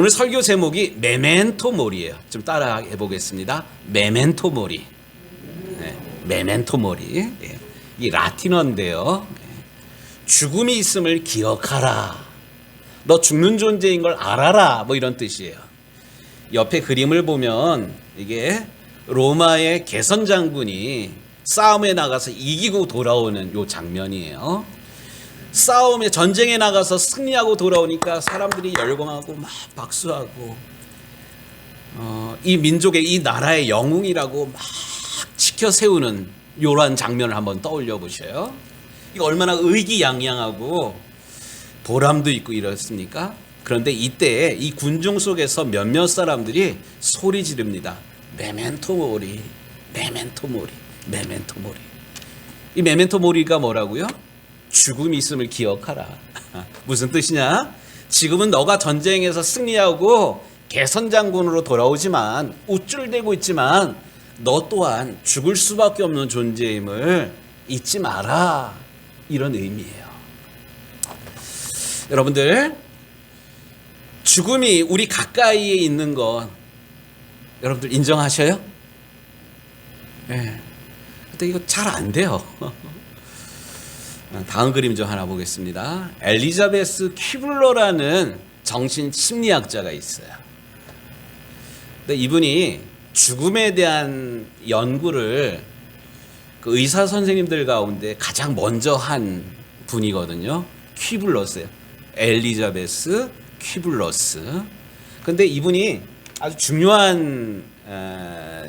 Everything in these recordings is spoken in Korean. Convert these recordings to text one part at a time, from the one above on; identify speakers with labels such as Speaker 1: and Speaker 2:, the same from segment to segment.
Speaker 1: 오늘 설교 제목이 메멘토 모리예요. 좀 따라 해보겠습니다. 메멘토 모리. 네, 메멘토 모리. 네, 이 라틴어인데요. 네, 죽음이 있음을 기억하라. 너 죽는 존재인 걸 알아라. 뭐 이런 뜻이에요. 옆에 그림을 보면 이게 로마의 개선 장군이 싸움에 나가서 이기고 돌아오는 요 장면이에요. 싸움에 전쟁에 나가서 승리하고 돌아오니까 사람들이 열광하고 막 박수하고 이 민족의 이 나라의 영웅이라고 막 지켜 세우는 요런 장면을 한번 떠올려 보셔요. 이거 얼마나 의기양양하고 보람도 있고 이렇습니까? 그런데 이때 이 군중 속에서 몇몇 사람들이 소리 지릅니다. 메멘토 모리, 메멘토 모리, 메멘토 모리. 이 메멘토 모리가 뭐라고요? 죽음이 있음을 기억하라. 무슨 뜻이냐? 지금은 너가 전쟁에서 승리하고 개선장군으로 돌아오지만 우쭐대고 있지만 너 또한 죽을 수밖에 없는 존재임을 잊지 마라. 이런 의미예요. 여러분들, 죽음이 우리 가까이에 있는 건 여러분들 인정하셔요? 네. 근데 이거 잘 안 돼요. 다음 그림 좀 하나 보겠습니다. 엘리자베스 퀴블러라는 정신 심리학자가 있어요. 근데 이분이 죽음에 대한 연구를 그 의사 선생님들 가운데 가장 먼저 한 분이거든요. 퀴블러스예요. 엘리자베스 퀴블러스. 근데 이분이 아주 중요한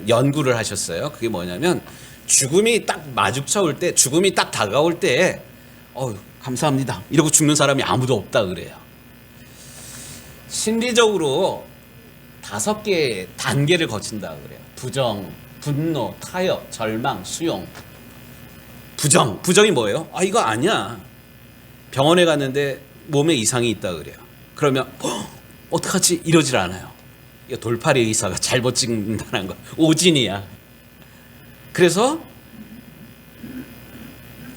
Speaker 1: 연구를 하셨어요. 그게 뭐냐면 죽음이 딱 마주쳐 올 때, 죽음이 딱 다가올 때 감사합니다 이러고 죽는 사람이 아무도 없다 그래요. 심리적으로 5개의 단계를 거친다 그래요. 부정, 분노, 타협, 절망, 수용. 부정이 뭐예요? 이거 아니야. 병원에 갔는데 몸에 이상이 있다 그래요. 그러면 어떡하지? 이러질 않아요. 이거 돌팔이 의사가 잘못 찍는다는 거. 오진이야. 그래서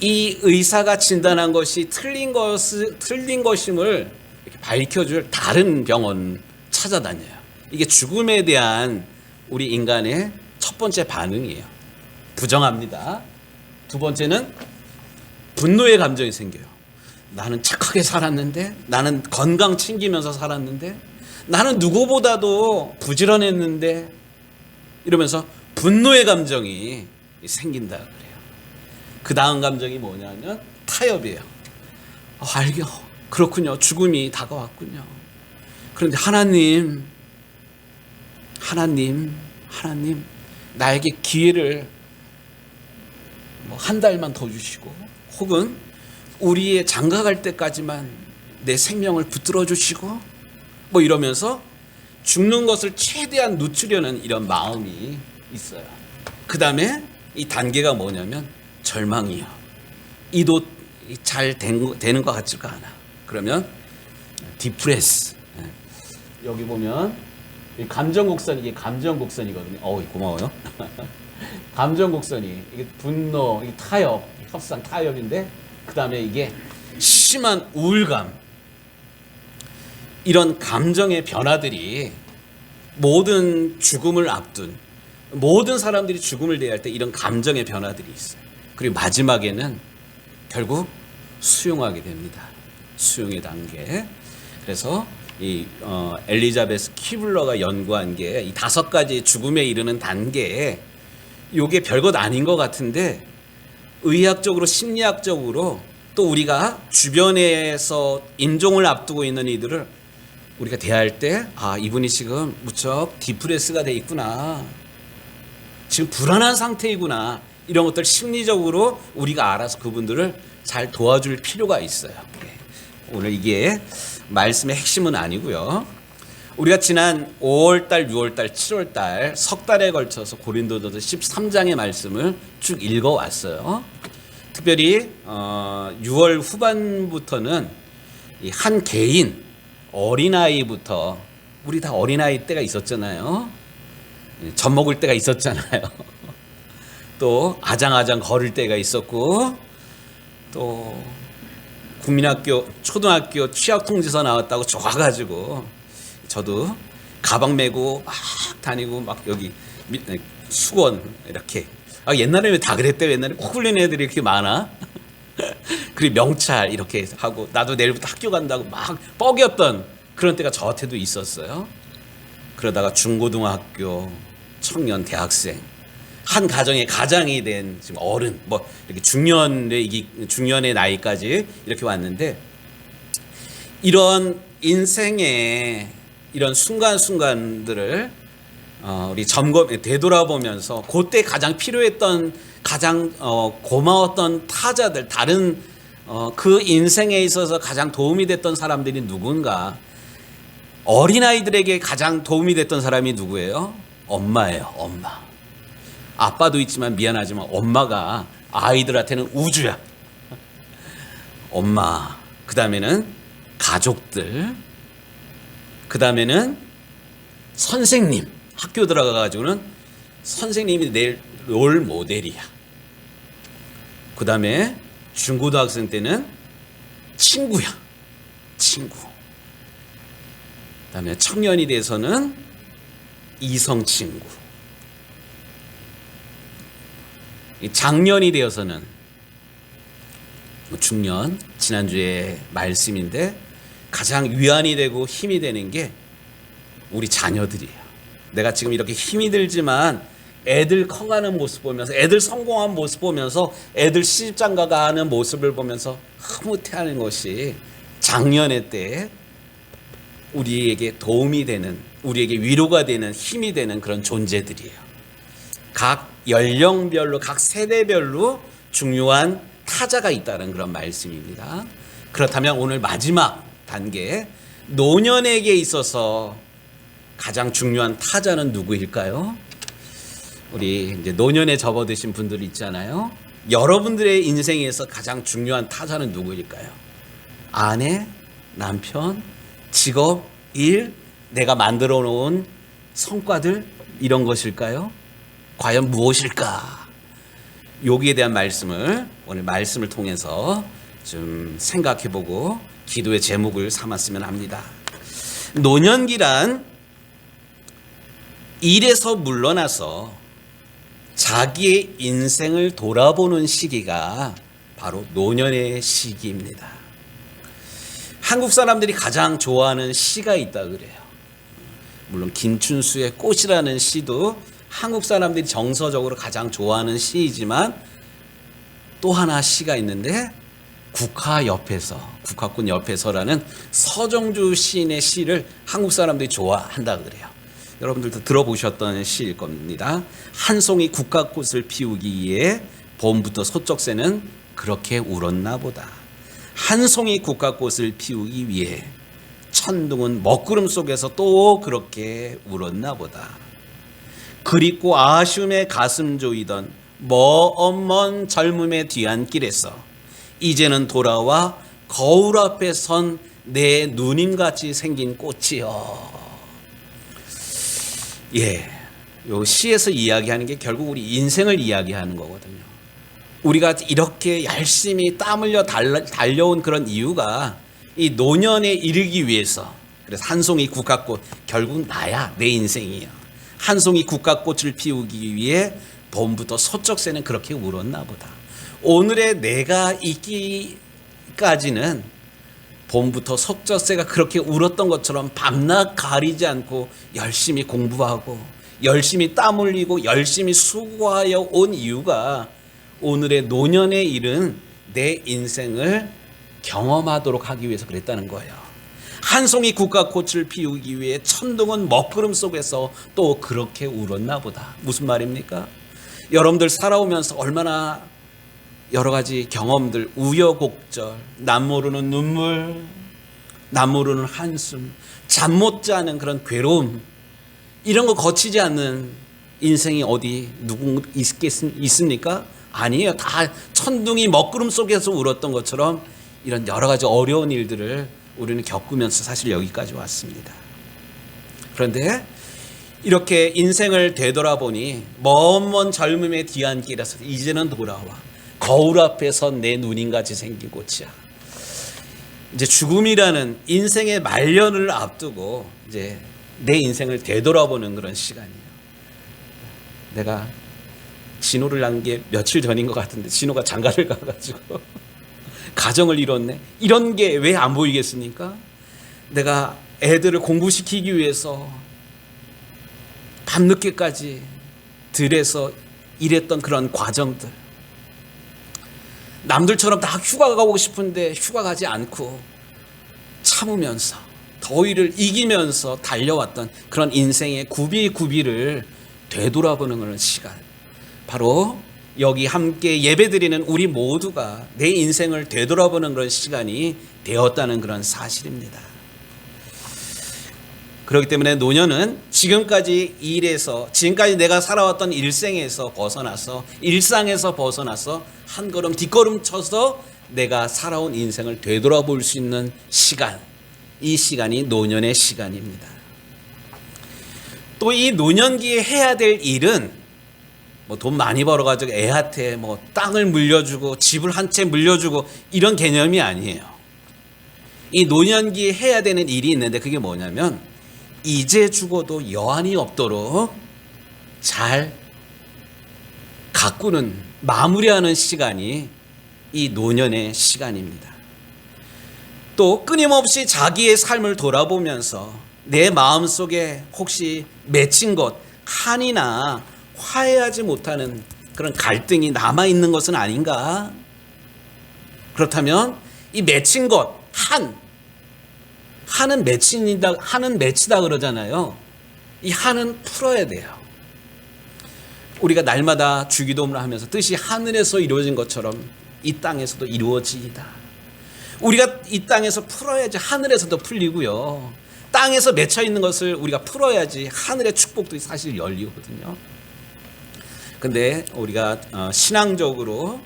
Speaker 1: 이 의사가 진단한 것이 틀린 것임을 이렇게 밝혀줄 다른 병원 찾아다녀요. 이게 죽음에 대한 우리 인간의 첫 번째 반응이에요. 부정합니다. 두 번째는 분노의 감정이 생겨요. 나는 착하게 살았는데, 나는 건강 챙기면서 살았는데, 나는 누구보다도 부지런했는데, 이러면서 분노의 감정이 생긴다 그래요. 그 다음 감정이 뭐냐면 타협이에요. 그렇군요. 죽음이 다가왔군요. 그런데 하나님, 나에게 기회를 한 달만 더 주시고, 혹은 우리의 장가갈 때까지만 내 생명을 붙들어 주시고, 이러면서 죽는 것을 최대한 늦추려는 이런 마음이 있어요. 그 다음에 이 단계가 뭐냐면 절망이요. 이도 잘 되는 것 같지가 않아. 그러면 디프레스. 여기 보면 감정곡선, 이게 감정곡선이거든요. 고마워요. 감정곡선이 이게 분노, 이게 타협, 협상 타협인데, 그 다음에 이게 심한 우울감. 이런 감정의 변화들이 모든 죽음을 앞둔 모든 사람들이 죽음을 대할 때 이런 감정의 변화들이 있어요. 그리고 마지막에는 결국 수용하게 됩니다. 수용의 단계. 그래서 이 엘리자베스 퀴블러가 연구한 게 이 5가지 죽음에 이르는 단계에 요게 별것 아닌 것 같은데, 의학적으로 심리학적으로 또 우리가 주변에서 임종을 앞두고 있는 이들을 우리가 대할 때 이분이 지금 무척 디프레스가 돼 있구나, 지금 불안한 상태이구나, 이런 것들 심리적으로 우리가 알아서 그분들을 잘 도와줄 필요가 있어요. 오늘 이게 말씀의 핵심은 아니고요. 우리가 지난 5월달, 6월달, 7월달 석 달에 걸쳐서 고린도전서 13장의 말씀을 쭉 읽어왔어요. 특별히 6월 후반부터는 한 개인 어린아이부터, 우리 다 어린아이 때가 있었잖아요. 젖 먹을 때가 있었잖아요. 또 아장아장 걸을 때가 있었고, 또 국민학교, 초등학교 취업통지서 나왔다고 좋아가지고 저도 가방 메고 막 다니고 막 여기 수건 이렇게. 옛날에는 다 그랬대요. 옛날에 훌륭한 애들이 이렇게 많아. 그리고 명찰 이렇게 하고 나도 내일부터 학교 간다고 막 뻐겼던 그런 때가 저한테도 있었어요. 그러다가 중고등학교, 청년, 대학생, 한 가정의 가장이 된 지금 어른, 뭐 이렇게 중년의 나이까지 이렇게 왔는데, 이런 인생의 이런 순간순간들을 우리 되돌아보면서 그때 가장 필요했던, 가장 고마웠던 타자들, 다른 그 인생에 있어서 가장 도움이 됐던 사람들이 누군가. 어린아이들에게 가장 도움이 됐던 사람이 누구예요? 엄마예요. 엄마. 아빠도 있지만 미안하지만 엄마가 아이들한테는 우주야. 엄마. 그 다음에는 가족들. 그 다음에는 선생님. 학교 들어가가지고는 선생님이 내 롤 모델이야. 그 다음에 중고등학생 때는 친구야. 친구. 그 다음에 청년이 돼서는 이성 친구. 장년이 되어서는 중년, 지난주에 말씀인데 가장 위안이 되고 힘이 되는 게 우리 자녀들이에요. 내가 지금 이렇게 힘이 들지만 애들 커가는 모습 보면서, 애들 성공한 모습 보면서, 애들 시집장가 가는 모습을 보면서 흐뭇해하는 것이 작년의 때 우리에게 도움이 되는, 우리에게 위로가 되는, 힘이 되는 그런 존재들이에요. 각 연령별로, 각 세대별로 중요한 타자가 있다는 그런 말씀입니다. 그렇다면 오늘 마지막 단계, 노년에게 있어서 가장 중요한 타자는 누구일까요? 우리 이제 노년에 접어드신 분들 있잖아요. 여러분들의 인생에서 가장 중요한 타자는 누구일까요? 아내, 남편, 직업, 일, 내가 만들어 놓은 성과들, 이런 것일까요? 과연 무엇일까? 여기에 대한 말씀을 오늘 말씀을 통해서 좀 생각해보고 기도의 제목을 삼았으면 합니다. 노년기란 일에서 물러나서 자기의 인생을 돌아보는 시기가 바로 노년의 시기입니다. 한국 사람들이 가장 좋아하는 시가 있다 그래요. 물론 김춘수의 꽃이라는 시도 한국 사람들이 정서적으로 가장 좋아하는 시이지만, 또 하나 시가 있는데 국화꾼 옆에서라는 서정주 시인의 시를 한국 사람들이 좋아한다 그래요. 여러분들도 들어보셨던 시일 겁니다. 한 송이 국화꽃을 피우기 위해 봄부터 소쩍새는 그렇게 울었나 보다. 한 송이 국화꽃을 피우기 위해 천둥은 먹구름 속에서 또 그렇게 울었나 보다. 그립고 아쉬움에 가슴 조이던 먼 젊음의 뒤안길에서 이제는 돌아와 거울 앞에 선 내 누님같이 생긴 꽃이여. 요 시에서 이야기하는 게 결국 우리 인생을 이야기하는 거거든요. 우리가 이렇게 열심히 땀 흘려 달려온 그런 이유가 이 노년에 이르기 위해서. 그래서 한 송이 국화꽃, 결국 나야, 내 인생이야. 한 송이 국화꽃을 피우기 위해 봄부터 소쩍새는 그렇게 울었나 보다. 오늘의 내가 있기까지는 봄부터 소쩍새가 그렇게 울었던 것처럼 밤낮 가리지 않고 열심히 공부하고 열심히 땀 흘리고 열심히 수고하여 온 이유가 오늘의 노년에 이른 내 인생을 경험하도록 하기 위해서 그랬다는 거예요. 한 송이 국화꽃을 피우기 위해 천둥은 먹구름 속에서 또 그렇게 울었나 보다. 무슨 말입니까? 여러분들 살아오면서 얼마나 여러 가지 경험들, 우여곡절, 남 모르는 눈물, 남 모르는 한숨, 잠 못 자는 그런 괴로움, 이런 거 거치지 않는 인생이 어디 누구 있습니까? 아니에요. 다 천둥이 먹구름 속에서 울었던 것처럼 이런 여러 가지 어려운 일들을 우리는 겪으면서 사실 여기까지 왔습니다. 그런데 이렇게 인생을 되돌아보니 먼 젊음의 뒤안길에서 이제는 돌아와 거울 앞에 선 내 누님같이 생긴 꽃이야. 이제 죽음이라는 인생의 말년을 앞두고 이제 내 인생을 되돌아보는 그런 시간이에요. 내가 진호를 낳은 게 며칠 전인 것 같은데 진호가 장가를 가가지고 가정을 이뤘네. 이런 게 왜 안 보이겠습니까? 내가 애들을 공부시키기 위해서 밤늦게까지 들에서 일했던 그런 과정들, 남들처럼 다 휴가 가고 싶은데 휴가 가지 않고 참으면서 더위를 이기면서 달려왔던 그런 인생의 구비구비를 되돌아보는 그런 시간, 바로 여기 함께 예배드리는 우리 모두가 내 인생을 되돌아보는 그런 시간이 되었다는 그런 사실입니다. 그렇기 때문에 노년은 지금까지 내가 살아왔던 일생에서 벗어나서, 일상에서 벗어나서 한 걸음 뒷걸음 쳐서 내가 살아온 인생을 되돌아볼 수 있는 시간, 이 시간이 노년의 시간입니다. 또 이 노년기에 해야 될 일은 돈 많이 벌어가지고 애한테 땅을 물려주고 집을 한 채 물려주고 이런 개념이 아니에요. 이 노년기에 해야 되는 일이 있는데 그게 뭐냐면 이제 죽어도 여한이 없도록 잘 가꾸는, 마무리하는 시간이 이 노년의 시간입니다. 또 끊임없이 자기의 삶을 돌아보면서 내 마음속에 혹시 맺힌 것, 한이나 화해하지 못하는 그런 갈등이 남아있는 것은 아닌가? 그렇다면 이 맺힌 것, 한은 맺히다 그러잖아요. 이 한은 풀어야 돼요. 우리가 날마다 주기도문을 하면서 뜻이 하늘에서 이루어진 것처럼 이 땅에서도 이루어지이다. 우리가 이 땅에서 풀어야지 하늘에서도 풀리고요. 땅에서 맺혀 있는 것을 우리가 풀어야지 하늘의 축복도 사실 열리거든요. 근데 우리가 신앙적으로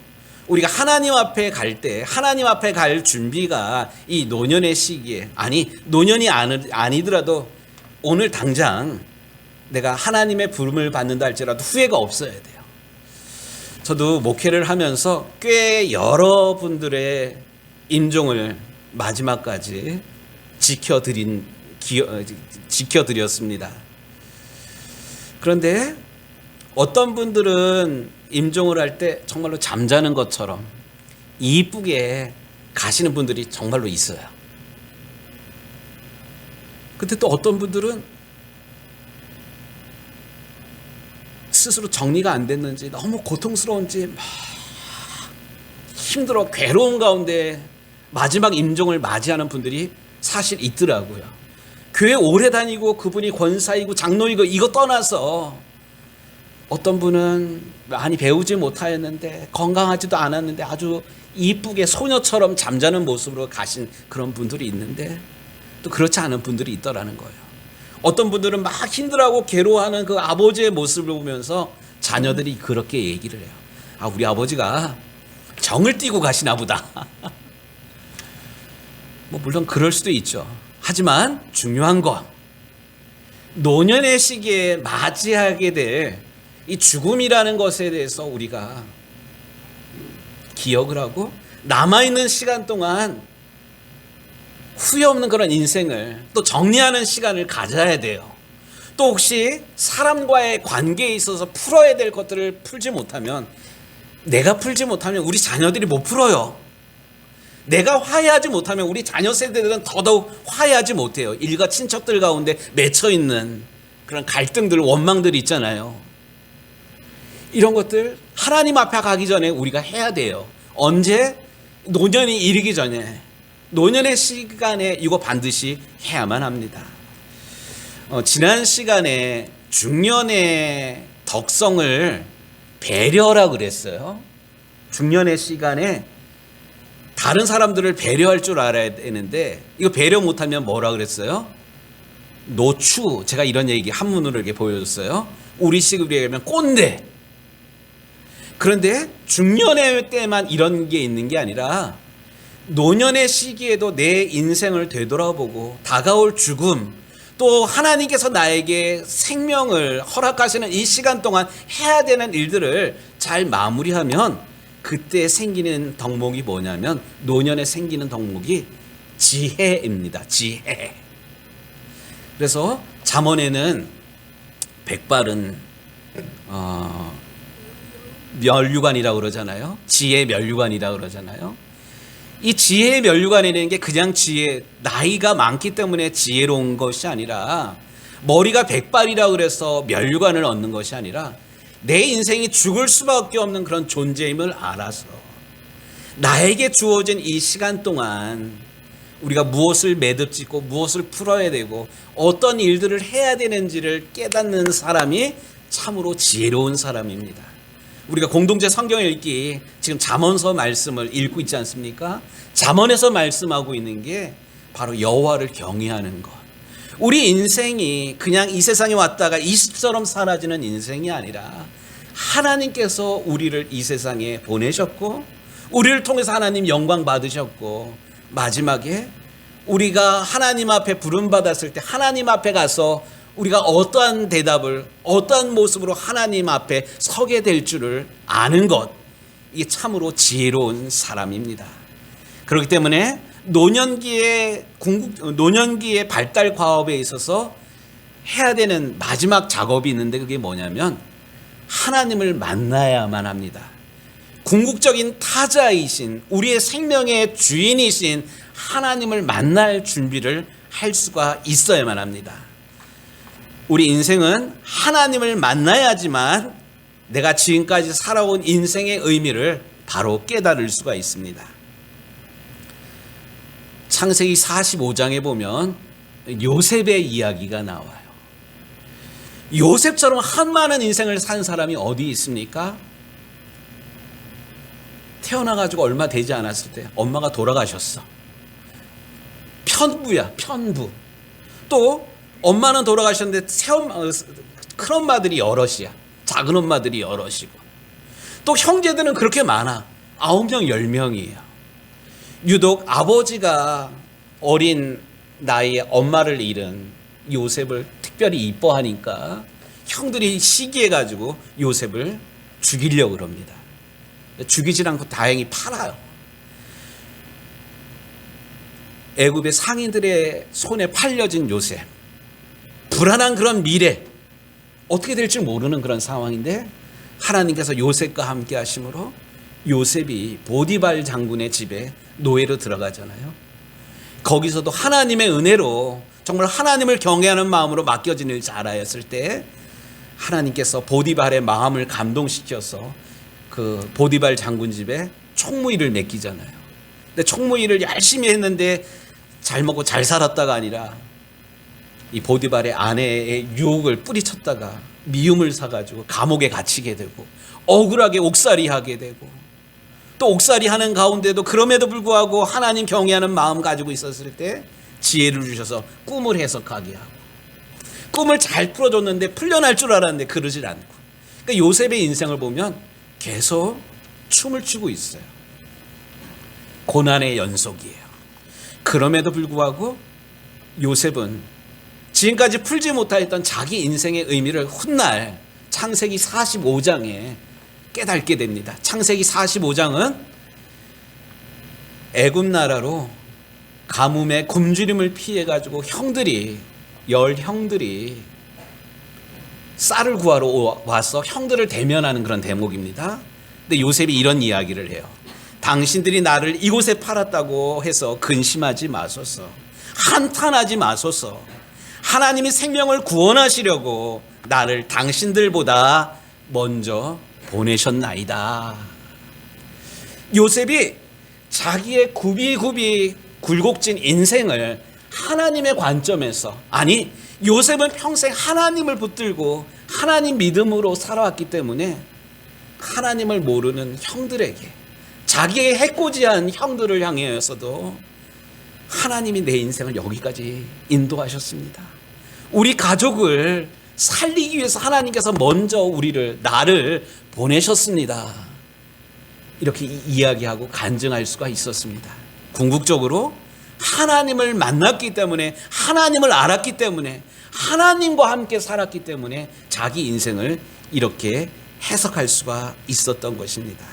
Speaker 1: 우리가 하나님 앞에 갈 때, 하나님 앞에 갈 준비가 이 노년의 시기에, 노년이 아니더라도 오늘 당장 내가 하나님의 부름을 받는다 할지라도 후회가 없어야 돼요. 저도 목회를 하면서 꽤 여러분들의 임종을 마지막까지 지켜드렸습니다. 그런데 어떤 분들은 임종을 할 때 정말로 잠자는 것처럼 이쁘게 가시는 분들이 정말로 있어요. 근데 또 어떤 분들은 스스로 정리가 안 됐는지 너무 고통스러운지 막 힘들어 괴로운 가운데 마지막 임종을 맞이하는 분들이 사실 있더라고요. 교회 오래 다니고 그분이 권사이고 장로이고 이거 떠나서 어떤 분은 많이 배우지 못하였는데 건강하지도 않았는데 아주 이쁘게 소녀처럼 잠자는 모습으로 가신 그런 분들이 있는데 또 그렇지 않은 분들이 있더라는 거예요. 어떤 분들은 막 힘들어하고 괴로워하는 그 아버지의 모습을 보면서 자녀들이 그렇게 얘기를 해요. 우리 아버지가 정을 띠고 가시나 보다. 물론 그럴 수도 있죠. 하지만 중요한 건 노년의 시기에 맞이하게 될 이 죽음이라는 것에 대해서 우리가 기억을 하고 남아있는 시간 동안 후회 없는 그런 인생을 또 정리하는 시간을 가져야 돼요. 또 혹시 사람과의 관계에 있어서 풀어야 될 것들을 풀지 못하면, 내가 풀지 못하면 우리 자녀들이 못 풀어요. 내가 화해하지 못하면 우리 자녀 세대들은 더더욱 화해하지 못해요. 일가 친척들 가운데 맺혀있는 그런 갈등들, 원망들이 있잖아요. 이런 것들 하나님 앞에 가기 전에 우리가 해야 돼요. 언제? 노년이 이르기 전에, 노년의 시간에 이거 반드시 해야만 합니다. 지난 시간에 중년의 덕성을 배려라 그랬어요. 중년의 시간에 다른 사람들을 배려할 줄 알아야 되는데 이거 배려 못하면 뭐라 그랬어요? 노추. 제가 이런 얘기 한문으로 이렇게 보여줬어요. 우리식으로 얘기하면 꼰대. 그런데 중년의 때만 이런 게 있는 게 아니라 노년의 시기에도 내 인생을 되돌아보고 다가올 죽음, 또 하나님께서 나에게 생명을 허락하시는 이 시간 동안 해야 되는 일들을 잘 마무리하면 그때 생기는 덕목이 뭐냐면, 노년에 생기는 덕목이 지혜입니다. 지혜. 그래서 잠언에는 백발은 면류관이라고 그러잖아요. 지혜의 면류관이라고 그러잖아요. 이 지혜의 면류관이라는 게 그냥 지혜, 나이가 많기 때문에 지혜로운 것이 아니라, 머리가 백발이라고 그래서 면류관을 얻는 것이 아니라, 내 인생이 죽을 수밖에 없는 그런 존재임을 알아서 나에게 주어진 이 시간 동안 우리가 무엇을 매듭짓고 무엇을 풀어야 되고 어떤 일들을 해야 되는지를 깨닫는 사람이 참으로 지혜로운 사람입니다. 우리가 공동체 성경 읽기 지금 잠언서 말씀을 읽고 있지 않습니까? 잠언에서 말씀하고 있는 게 바로 여호와를 경외하는 것. 우리 인생이 그냥 이 세상에 왔다가 이습처럼 사라지는 인생이 아니라, 하나님께서 우리를 이 세상에 보내셨고 우리를 통해서 하나님 영광 받으셨고, 마지막에 우리가 하나님 앞에 부름받았을 때 하나님 앞에 가서 우리가 어떠한 대답을, 어떠한 모습으로 하나님 앞에 서게 될 줄을 아는 것, 이게 참으로 지혜로운 사람입니다. 그렇기 때문에 노년기의 발달 과업에 있어서 해야 되는 마지막 작업이 있는데, 그게 뭐냐면 하나님을 만나야만 합니다. 궁극적인 타자이신, 우리의 생명의 주인이신 하나님을 만날 준비를 할 수가 있어야만 합니다. 우리 인생은 하나님을 만나야지만 내가 지금까지 살아온 인생의 의미를 바로 깨달을 수가 있습니다. 창세기 45장에 보면 요셉의 이야기가 나와요. 요셉처럼 한많은 인생을 산 사람이 어디 있습니까? 태어나가지고 얼마 되지 않았을 때 엄마가 돌아가셨어. 편부야, 편부. 또 엄마는 돌아가셨는데 큰 엄마들이 여럿이야. 작은 엄마들이 여럿이고. 또 형제들은 그렇게 많아. 9명, 10명이에요. 유독 아버지가 어린 나이에 엄마를 잃은 요셉을 특별히 이뻐하니까 형들이 시기해가지고 요셉을 죽이려고 그럽니다. 죽이질 않고 다행히 팔아요. 애굽의 상인들의 손에 팔려진 요셉. 불안한 그런 미래, 어떻게 될지 모르는 그런 상황인데 하나님께서 요셉과 함께 하심으로 요셉이 보디발 장군의 집에 노예로 들어가잖아요. 거기서도 하나님의 은혜로 정말 하나님을 경외하는 마음으로 맡겨진 일 잘하였을 때 하나님께서 보디발의 마음을 감동시켜서 그 보디발 장군 집에 총무일을 맡기잖아요. 근데 총무일을 열심히 했는데 잘 먹고 잘 살았다가 아니라 이 보디발의 아내의 유혹을 뿌리쳤다가 미움을 사가지고 감옥에 갇히게 되고 억울하게 옥살이 하게 되고, 또 옥살이 하는 가운데도 그럼에도 불구하고 하나님 경외하는 마음 가지고 있었을 때 지혜를 주셔서 꿈을 해석하게 하고, 꿈을 잘 풀어줬는데 풀려날 줄 알았는데 그러질 않고, 그러니까 요셉의 인생을 보면 계속 춤을 추고 있어요. 고난의 연속이에요. 그럼에도 불구하고 요셉은 지금까지 풀지 못하였던 자기 인생의 의미를 훗날 창세기 45장에 깨닫게 됩니다. 창세기 45장은 애굽 나라로 가뭄의 굶주림을 피해가지고 열 형들이 쌀을 구하러 와서 형들을 대면하는 그런 대목입니다. 근데 요셉이 이런 이야기를 해요. 당신들이 나를 이곳에 팔았다고 해서 근심하지 마소서. 한탄하지 마소서. 하나님이 생명을 구원하시려고 나를 당신들보다 먼저 보내셨나이다. 요셉이 자기의 굽이굽이 굴곡진 인생을 하나님의 관점에서, 아니 요셉은 평생 하나님을 붙들고 하나님 믿음으로 살아왔기 때문에 하나님을 모르는 형들에게, 자기의 해코지한 형들을 향해서도 하나님이 내 인생을 여기까지 인도하셨습니다. 우리 가족을 살리기 위해서 하나님께서 먼저 나를 보내셨습니다. 이렇게 이야기하고 간증할 수가 있었습니다. 궁극적으로 하나님을 만났기 때문에, 하나님을 알았기 때문에, 하나님과 함께 살았기 때문에 자기 인생을 이렇게 해석할 수가 있었던 것입니다.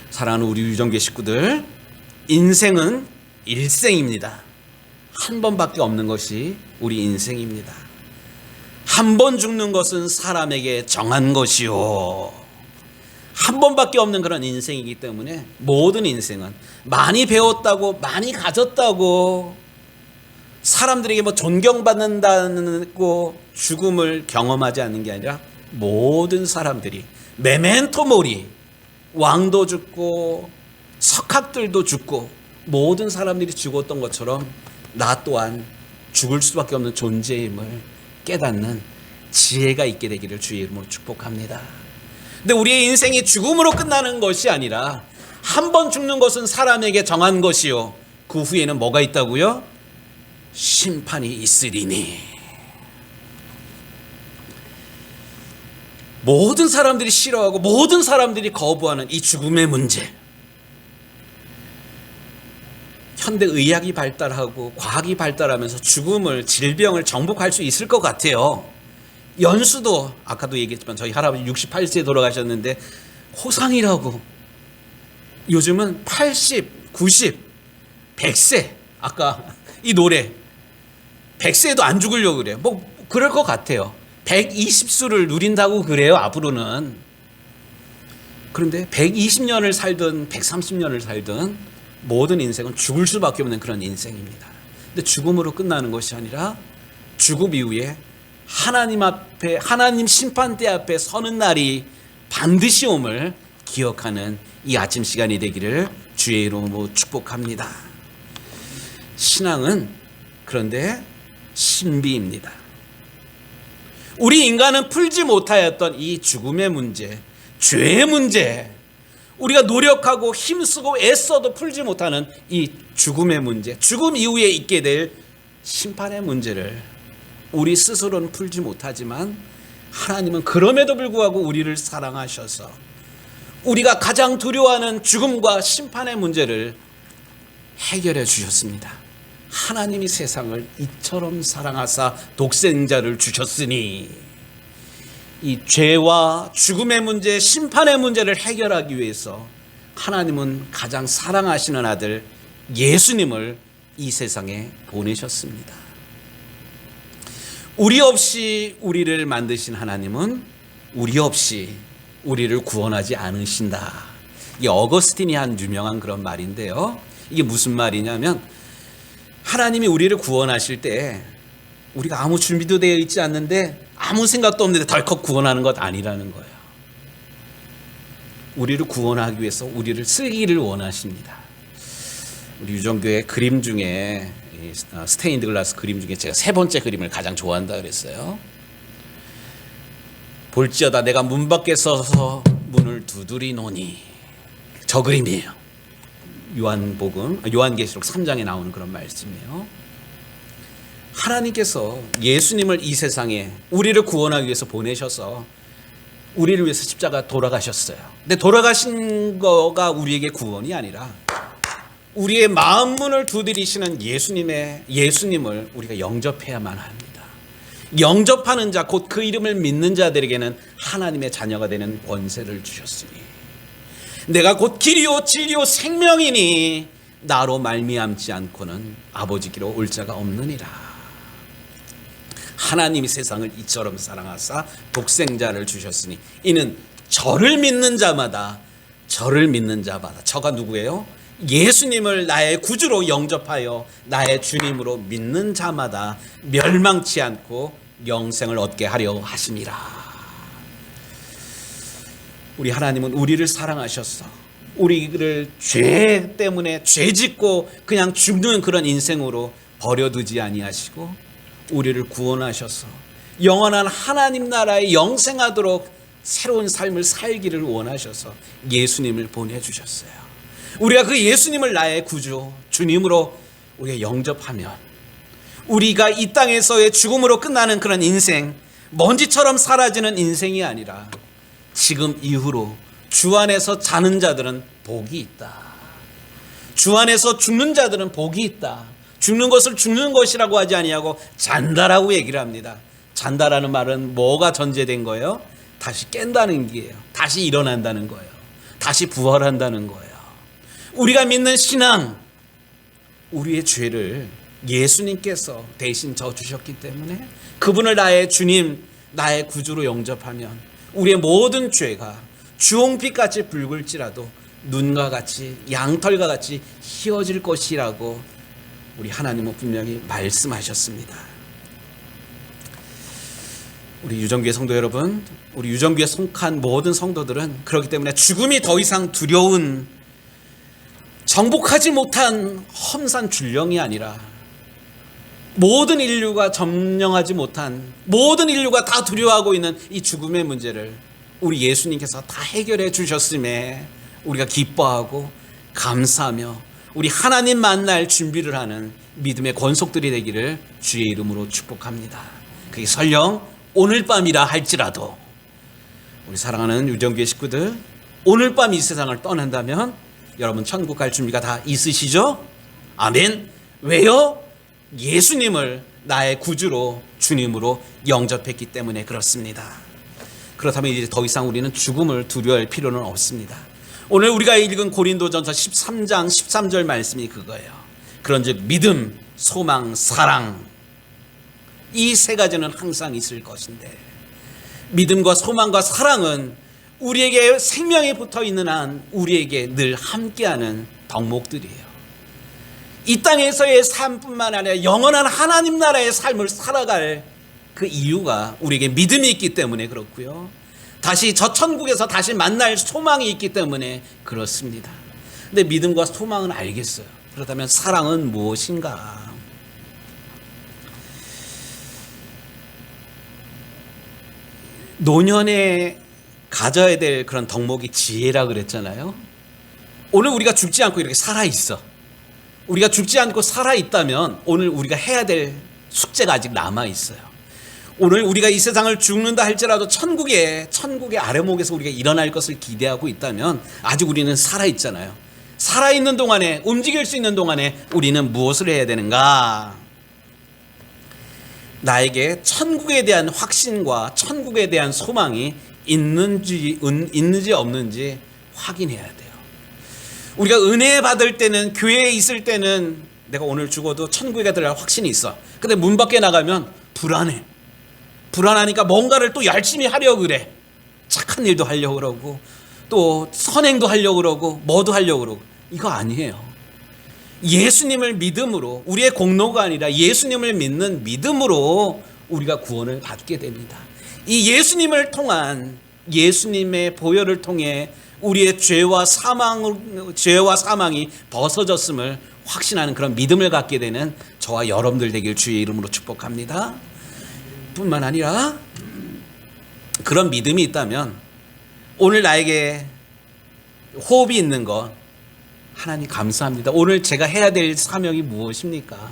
Speaker 1: 사랑하는 우리 유정계 식구들, 인생은 일생입니다. 한 번밖에 없는 것이 우리 인생입니다. 한 번 죽는 것은 사람에게 정한 것이요. 한 번밖에 없는 그런 인생이기 때문에 모든 인생은 많이 배웠다고 많이 가졌다고 사람들에게 뭐 존경받는다고 죽음을 경험하지 않는 게 아니라 모든 사람들이 메멘토 모리, 왕도 죽고 석학들도 죽고 모든 사람들이 죽었던 것처럼 나 또한 죽을 수밖에 없는 존재임을 깨닫는 지혜가 있게 되기를 주의 이름으로 축복합니다. 근데 우리의 인생이 죽음으로 끝나는 것이 아니라 한 번 죽는 것은 사람에게 정한 것이요 그 후에는 뭐가 있다고요? 심판이 있으리니. 모든 사람들이 싫어하고 모든 사람들이 거부하는 이 죽음의 문제, 현대 의학이 발달하고 과학이 발달하면서 죽음을, 질병을 정복할 수 있을 것 같아요. 연수도 아까도 얘기했지만 저희 할아버지 68세에 돌아가셨는데 호상이라고 요즘은 80, 90, 100세 아까 이 노래 100세도 안 죽으려고 그래요. 뭐 그럴 것 같아요. 120수를 누린다고 그래요 앞으로는. 그런데 120년을 살든 130년을 살든 모든 인생은 죽을 수밖에 없는 그런 인생입니다. 근데 죽음으로 끝나는 것이 아니라 죽음 이후에 하나님 앞에, 하나님 심판대 앞에 서는 날이 반드시 옴을 기억하는 이 아침 시간이 되기를 주의 이름으로 축복합니다. 신앙은 그런데 신비입니다. 우리 인간은 풀지 못하였던 이 죽음의 문제, 죄의 문제, 우리가 노력하고 힘쓰고 애써도 풀지 못하는 이 죽음의 문제, 죽음 이후에 있게 될 심판의 문제를 우리 스스로는 풀지 못하지만 하나님은 그럼에도 불구하고 우리를 사랑하셔서 우리가 가장 두려워하는 죽음과 심판의 문제를 해결해 주셨습니다. 하나님이 세상을 이처럼 사랑하사 독생자를 주셨으니 이 죄와 죽음의 문제, 심판의 문제를 해결하기 위해서 하나님은 가장 사랑하시는 아들 예수님을 이 세상에 보내셨습니다. 우리 없이 우리를 만드신 하나님은 우리 없이 우리를 구원하지 않으신다. 이게 어거스틴이 한 유명한 그런 말인데요. 이게 무슨 말이냐면 하나님이 우리를 구원하실 때 우리가 아무 준비도 되어 있지 않는데 아무 생각도 없는데 덜컥 구원하는 것 아니라는 거예요. 우리를 구원하기 위해서 우리를 쓰기를 원하십니다. 우리 유정교회 그림 중에 스테인드 글라스 그림 중에 제가 세 번째 그림을 가장 좋아한다 그랬어요. 볼지어다 내가 문 밖에 서서 문을 두드리노니, 저 그림이에요. 요한계시록 3장에 나오는 그런 말씀이에요. 하나님께서 예수님을 이 세상에 우리를 구원하기 위해서 보내셔서 우리를 위해서 십자가 돌아가셨어요. 근데 돌아가신 거가 우리에게 구원이 아니라 우리의 마음 문을 두드리시는 예수님을 우리가 영접해야만 합니다. 영접하는 자, 곧 그 이름을 믿는 자들에게는 하나님의 자녀가 되는 권세를 주셨으니 내가 곧 길이요 진리요 생명이니 나로 말미암지 않고는 아버지께로 올 자가 없느니라. 하나님이 세상을 이처럼 사랑하사 독생자를 주셨으니 이는 저를 믿는 자마다 저가 누구예요? 예수님을 나의 구주로 영접하여 나의 주님으로 믿는 자마다 멸망치 않고 영생을 얻게 하려 하심이라. 우리 하나님은 우리를 사랑하셔서 우리를 죄 때문에 죄 짓고 그냥 죽는 그런 인생으로 버려두지 아니하시고 우리를 구원하셔서 영원한 하나님 나라에 영생하도록 새로운 삶을 살기를 원하셔서 예수님을 보내주셨어요. 우리가 그 예수님을 나의 구주, 주님으로 우리가 영접하면 우리가 이 땅에서의 죽음으로 끝나는 그런 인생, 먼지처럼 사라지는 인생이 아니라 지금 이후로 주 안에서 자는 자들은 복이 있다. 주 안에서 죽는 자들은 복이 있다. 죽는 것을 죽는 것이라고 하지 아니하고 잔다라고 얘기를 합니다. 잔다라는 말은 뭐가 전제된 거예요? 다시 깬다는 게예요. 다시 일어난다는 거예요. 다시 부활한다는 거예요. 우리가 믿는 신앙, 우리의 죄를 예수님께서 대신 져주셨기 때문에 그분을 나의 주님, 나의 구주로 영접하면 우리의 모든 죄가 주홍빛같이 붉을지라도 눈과 같이 양털과 같이 희어질 것이라고 우리 하나님은 분명히 말씀하셨습니다. 우리 유정교회 성도 여러분, 우리 유정교회에 속한 모든 성도들은 그렇기 때문에 죽음이 더 이상 두려운 정복하지 못한 험산 줄령이 아니라 모든 인류가 점령하지 못한, 모든 인류가 다 두려워하고 있는 이 죽음의 문제를 우리 예수님께서 다 해결해 주셨음에 우리가 기뻐하고 감사하며 우리 하나님 만날 준비를 하는 믿음의 권속들이 되기를 주의 이름으로 축복합니다. 그게 설령 오늘 밤이라 할지라도 우리 사랑하는 유정교회 식구들, 오늘 밤 이 세상을 떠난다면 여러분 천국 갈 준비가 다 있으시죠? 아멘. 왜요? 예수님을 나의 구주로, 주님으로 영접했기 때문에 그렇습니다. 그렇다면 이제 더 이상 우리는 죽음을 두려워할 필요는 없습니다. 오늘 우리가 읽은 고린도전서 13장 13절 말씀이 그거예요. 그런즉 믿음, 소망, 사랑, 이 세 가지는 항상 있을 것인데 믿음과 소망과 사랑은 우리에게 생명이 붙어있는 한 우리에게 늘 함께하는 덕목들이에요. 이 땅에서의 삶뿐만 아니라 영원한 하나님 나라의 삶을 살아갈 그 이유가 우리에게 믿음이 있기 때문에 그렇고요. 다시 저 천국에서 다시 만날 소망이 있기 때문에 그렇습니다. 근데 믿음과 소망은 알겠어요. 그렇다면 사랑은 무엇인가? 노년에 가져야 될 그런 덕목이 지혜라 그랬잖아요. 오늘 우리가 죽지 않고 이렇게 살아있어. 우리가 죽지 않고 살아있다면 오늘 우리가 해야 될 숙제가 아직 남아있어요. 오늘 우리가 이 세상을 죽는다 할지라도 천국의 아래목에서 우리가 일어날 것을 기대하고 있다면 아직 우리는 살아있잖아요. 살아있는 동안에, 움직일 수 있는 동안에 우리는 무엇을 해야 되는가? 나에게 천국에 대한 확신과 천국에 대한 소망이 있는지 없는지 확인해야 돼요. 우리가 은혜 받을 때는, 교회에 있을 때는 내가 오늘 죽어도 천국에 들어갈 확신이 있어. 근데 문 밖에 나가면 불안해. 불안하니까 뭔가를 또 열심히 하려고 그래. 착한 일도 하려고 그러고 또 선행도 하려고 그러고 뭐도 하려고 그러고. 이거 아니에요. 예수님을 믿음으로, 우리의 공로가 아니라 예수님을 믿는 믿음으로 우리가 구원을 받게 됩니다. 이 예수님을 통한, 예수님의 보혈을 통해 우리의 죄와 사망이 벗어졌음을 확신하는 그런 믿음을 갖게 되는 저와 여러분들 되길 주의 이름으로 축복합니다. 뿐만 아니라 그런 믿음이 있다면 오늘 나에게 호흡이 있는 것, 하나님 감사합니다. 오늘 제가 해야 될 사명이 무엇입니까?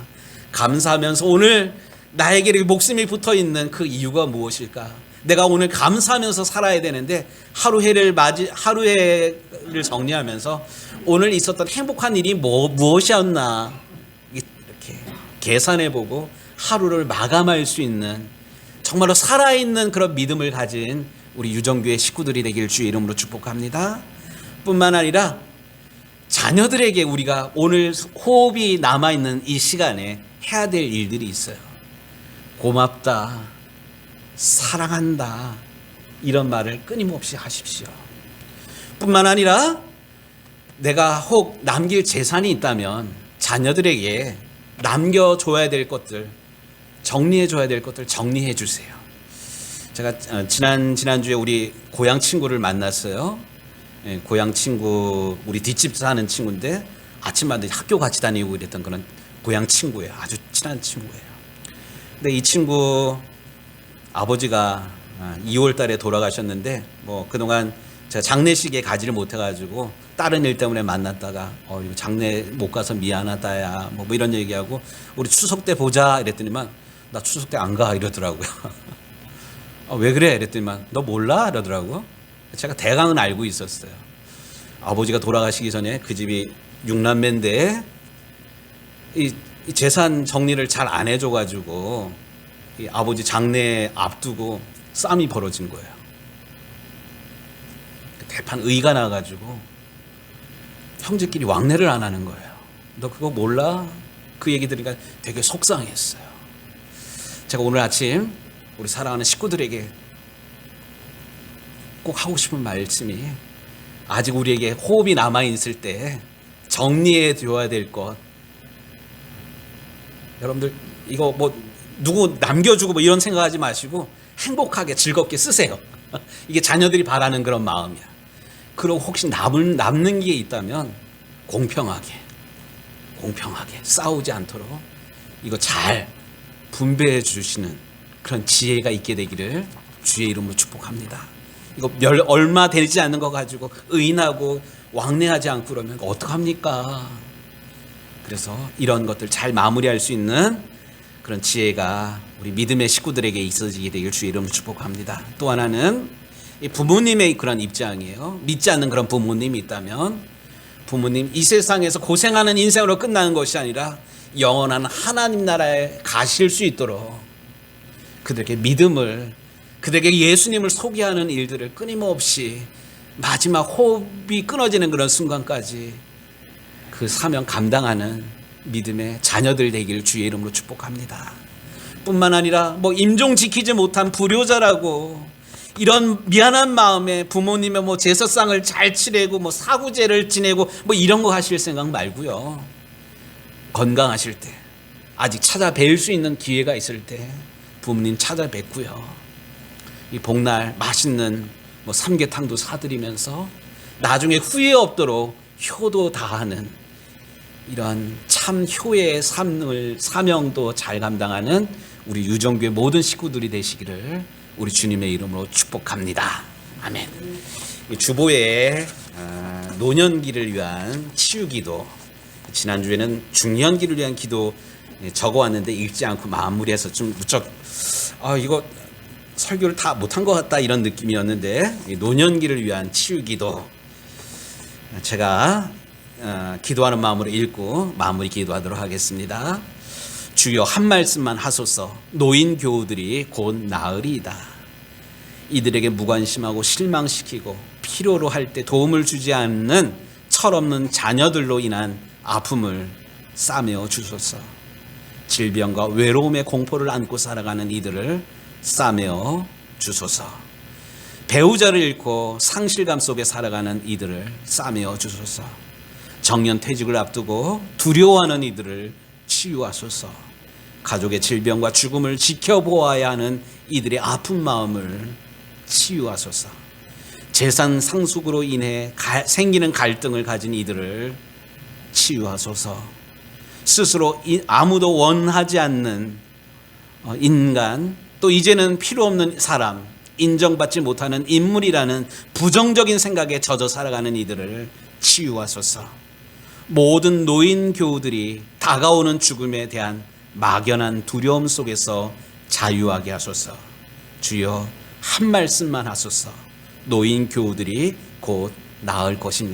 Speaker 1: 감사하면서 오늘 나에게 이렇게 목숨이 붙어있는 그 이유가 무엇일까? 내가 오늘 감사하면서 살아야 되는데 하루해를 정리하면서 오늘 있었던 행복한 일이 무엇이었나 이렇게 계산해보고 하루를 마감할 수 있는 정말로 살아있는 그런 믿음을 가진 우리 유정교회 식구들이 되길 주의 이름으로 축복합니다. 뿐만 아니라 자녀들에게 우리가 오늘 호흡이 남아있는 이 시간에 해야 될 일들이 있어요. 고맙다, 사랑한다, 이런 말을 끊임없이 하십시오. 뿐만 아니라 내가 혹 남길 재산이 있다면 자녀들에게 남겨줘야 될 것들, 정리해줘야 될 것들 정리해 주세요. 제가 지난주에 우리 고향 친구를 만났어요. 고향 친구, 우리 뒷집 사는 친구인데 아침마다 학교 같이 다니고 이랬던 그런 고향 친구예요. 아주 친한 친구예요. 근데 이 친구 아버지가 2월 달에 돌아가셨는데 뭐 그동안 제가 장례식에 가지를 못해가지고 다른 일 때문에 만났다가 이거 장례 못 가서 미안하다야 뭐 이런 얘기하고 우리 추석 때 보자 이랬더니만 나 추석 때 안 가 이러더라고요. 왜 그래 이랬더니만 너 몰라 이러더라고요. 제가 대강은 알고 있었어요. 아버지가 돌아가시기 전에 그 집이 6남매인데 이 재산 정리를 잘 안 해줘가지고 이 아버지 장례 앞두고 싸움이 벌어진 거예요. 대판 의가 나가지고 형제끼리 왕래를 안 하는 거예요. 너 그거 몰라? 그 얘기 들으니까 되게 속상했어요. 제가 오늘 아침 우리 사랑하는 식구들에게 꼭 하고 싶은 말씀이, 아직 우리에게 호흡이 남아있을 때 정리해 두어야 될 것, 여러분들 이거 뭐 누구 남겨주고 뭐 이런 생각하지 마시고 행복하게 즐겁게 쓰세요. 이게 자녀들이 바라는 그런 마음이야. 그리고 혹시 남는 게 있다면 공평하게 싸우지 않도록 이거 잘 분배해 주시는 그런 지혜가 있게 되기를 주의 이름으로 축복합니다. 이거 얼마 되지 않는 거 가지고 의인하고 왕래하지 않고 그러면 어떡합니까? 그래서 이런 것들 잘 마무리할 수 있는 그런 지혜가 우리 믿음의 식구들에게 있어지게 되길 주의 이름으로 축복합니다. 또 하나는 이 부모님의 그런 입장이에요. 믿지 않는 그런 부모님이 있다면, 부모님 이 세상에서 고생하는 인생으로 끝나는 것이 아니라 영원한 하나님 나라에 가실 수 있도록 그들에게 믿음을, 그들에게 예수님을 소개하는 일들을 끊임없이 마지막 호흡이 끊어지는 그런 순간까지 그 사명 감당하는 믿음의 자녀들 되기를 주의 이름으로 축복합니다. 뿐만 아니라 뭐 임종 지키지 못한 불효자라고 이런 미안한 마음에 부모님의 뭐 제사상을 잘 치르고 뭐 사구제를 지내고 뭐 이런 거 하실 생각 말고요. 건강하실 때, 아직 찾아뵐 수 있는 기회가 있을 때 부모님 찾아뵙고요. 이 복날 맛있는 뭐 삼계탕도 사드리면서 나중에 후회 없도록 효도 다하는 이러한 참 효의 사명도 잘 감당하는 우리 유정교회 모든 식구들이 되시기를 우리 주님의 이름으로 축복합니다. 아멘. 이 주보에 노년기를 위한 치유기도, 지난주에는 중년기를 위한 기도 적어왔는데 읽지 않고 마무리해서 좀 무척 이거 설교를 다 못한 것 같다 이런 느낌이었는데, 이 노년기를 위한 치유기도 제가 기도하는 마음으로 읽고 마무리 기도하도록 하겠습니다. 주여 한 말씀만 하소서. 노인 교우들이 곧 나으리이다. 이들에게 무관심하고 실망시키고 필요로 할 때 도움을 주지 않는 철없는 자녀들로 인한 아픔을 싸매어 주소서. 질병과 외로움의 공포를 안고 살아가는 이들을 싸매어 주소서. 배우자를 잃고 상실감 속에 살아가는 이들을 싸매어 주소서. 정년 퇴직을 앞두고 두려워하는 이들을 치유하소서. 가족의 질병과 죽음을 지켜보아야 하는 이들의 아픈 마음을 치유하소서. 재산 상속으로 인해 생기는 갈등을 가진 이들을 치유하소서. 스스로 아무도 원하지 않는 인간, 또 이제는 필요 없는 사람, 인정받지 못하는 인물이라는 부정적인 생각에 젖어 살아가는 이들을 치유하소서. 모든 노인 교우들이 다가오는 죽음에 대한 막연한 두려움 속에서 자유하게 하소서. 주여 한 말씀만 하소서. 노인 교우들이 곧 나을